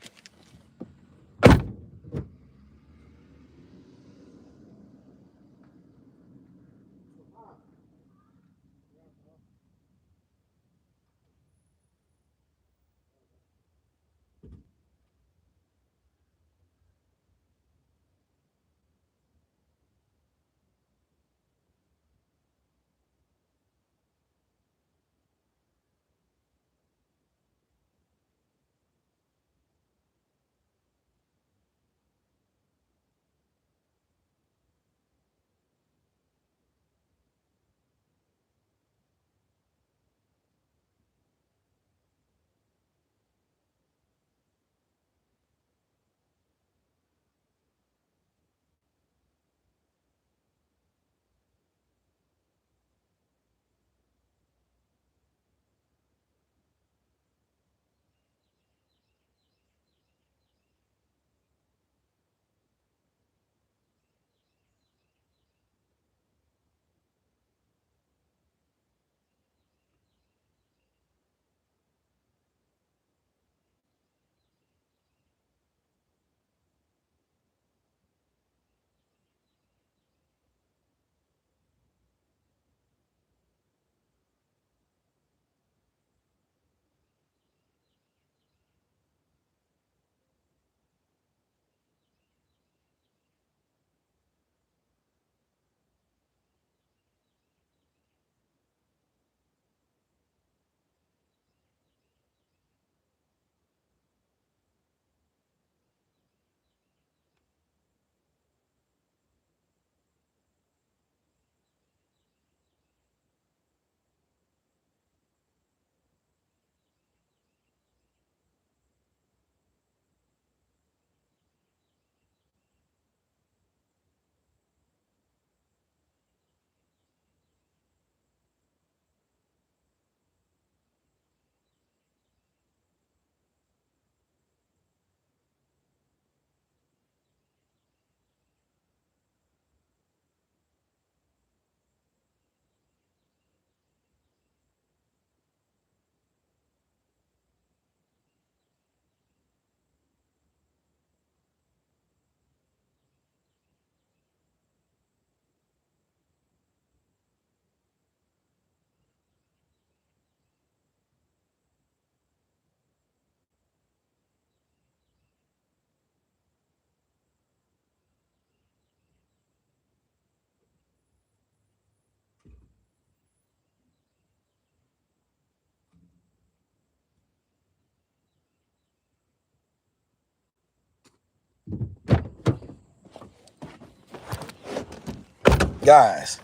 Speaker 1: Guys,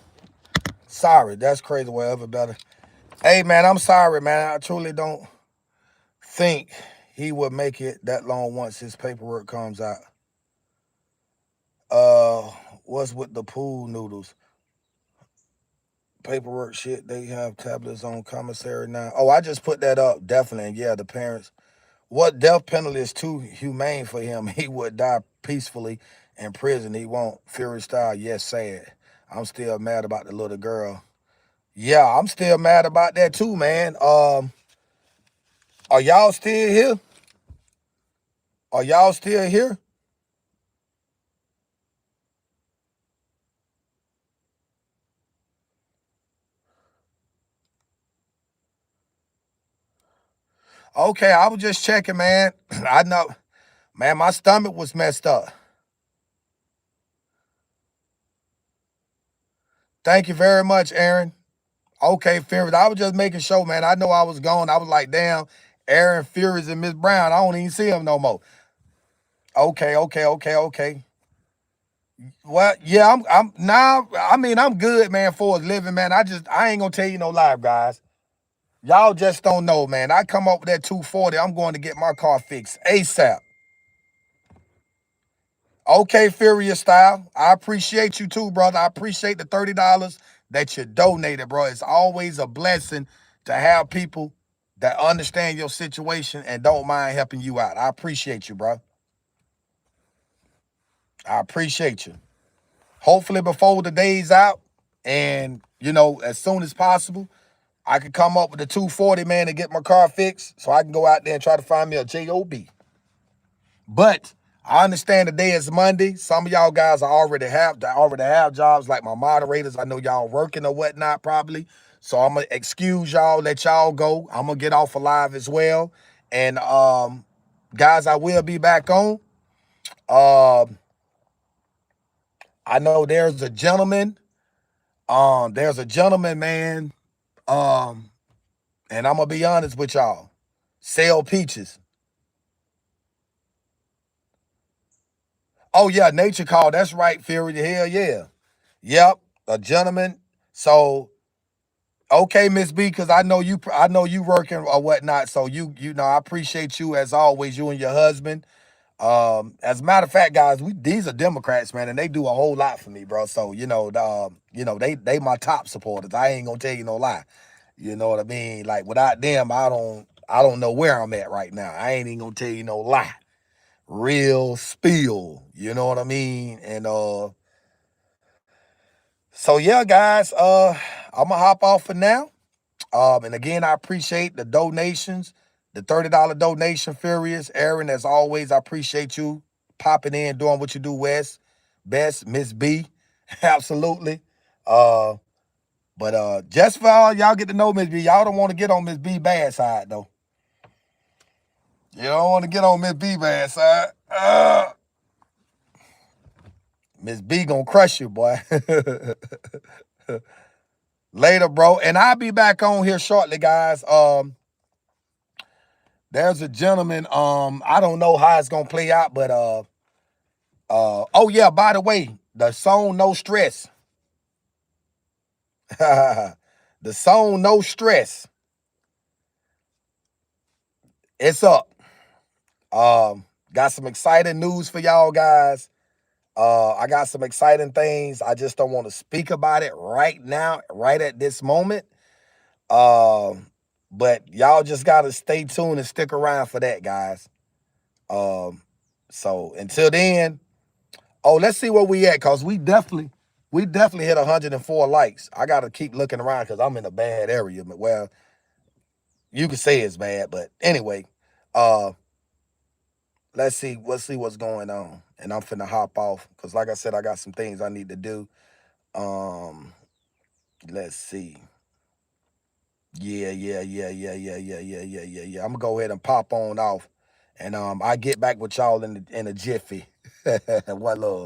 Speaker 1: sorry, that's crazy. Whatever, better. Hey, man, I'm sorry, man. I truly don't think he would make it that long once his paperwork comes out. What's with the pool noodles? Paperwork shit, they have tablets on commissary now. Oh, I just put that up, definitely. And yeah, the parents. What death penalty is too humane for him? He would die peacefully in prison. He won't. Fury style, yes, sad. I'm still mad about the little girl. Yeah, I'm still mad about that too, man. Are y'all still here? Are y'all still here? Okay, I was just checking, man. I know, man, my stomach was messed up. Thank you very much, Aaron. Okay, Fury. I was just making sure, man. I know I was gone. I was like, damn, Aaron Furies and Miss Brown. I don't even see him no more. Okay. Well, yeah, I'm now. I mean, I'm good, man, for a living, man. I ain't gonna tell you no lie, guys. Y'all just don't know, man. I come up with that 240. I'm going to get my car fixed ASAP. Okay, Furious Style. I appreciate you too, brother. I appreciate the $30 that you donated, bro. It's always a blessing to have people that understand your situation and don't mind helping you out. I appreciate you, bro. I appreciate you. hopefully before the day's out, and you know, as soon as possible, I can come up with the 240, man, and get my car fixed so I can go out there and try to find me a job. But I understand today is Monday. Some of y'all guys already have jobs, like my moderators. I know y'all working or whatnot probably. So I'm gonna excuse y'all, let y'all go. I'm gonna get off alive as well. And guys, I will be back on. I know there's a gentleman. Man. And I'm gonna be honest with y'all. Sell peaches. Oh yeah, nature call. That's right, Fury. Hell yeah. Yep, a gentleman. So okay, Miss B, because I know you working or whatnot. So you know, I appreciate you as always, you and your husband. As a matter of fact, guys, these are Democrats, man, and they do a whole lot for me, bro. So you know, they my top supporters. I ain't gonna tell you no lie. You know what I mean? Like without them, I don't know where I'm at right now. I ain't even gonna tell you no lie. Real spill, you know what I mean? And so yeah, guys, I'm gonna hop off for now. And again, I appreciate the donations, the $30 donation, Furious. Aaron, as always, I appreciate you popping in, doing what you do, Wes. Best, Miss B. Absolutely. But just for all y'all get to know Miss B, y'all don't want to get on Miss B bad side, though. You don't want to get on Miss B bad side. Miss B gonna crush you, boy. Later, bro. And I'll be back on here shortly, guys. There's a gentleman, I don't know how it's gonna play out, but oh yeah, by the way, the song No Stress. The song No Stress. It's up. Got some exciting news for y'all guys. I got some exciting things. I just don't want to speak about it right now, right at this moment. But y'all just gotta stay tuned and stick around for that, guys. So until then, let's see where we at, cause we definitely hit 104 likes. I gotta keep looking around because I'm in a bad area. Well, you could say it's bad, but anyway, let's see what's going on. And I'm finna hop off because, like I said, I got some things I need to do. Let's see. Yeah. I'm gonna go ahead and pop on off, and I get back with y'all in a jiffy. One love.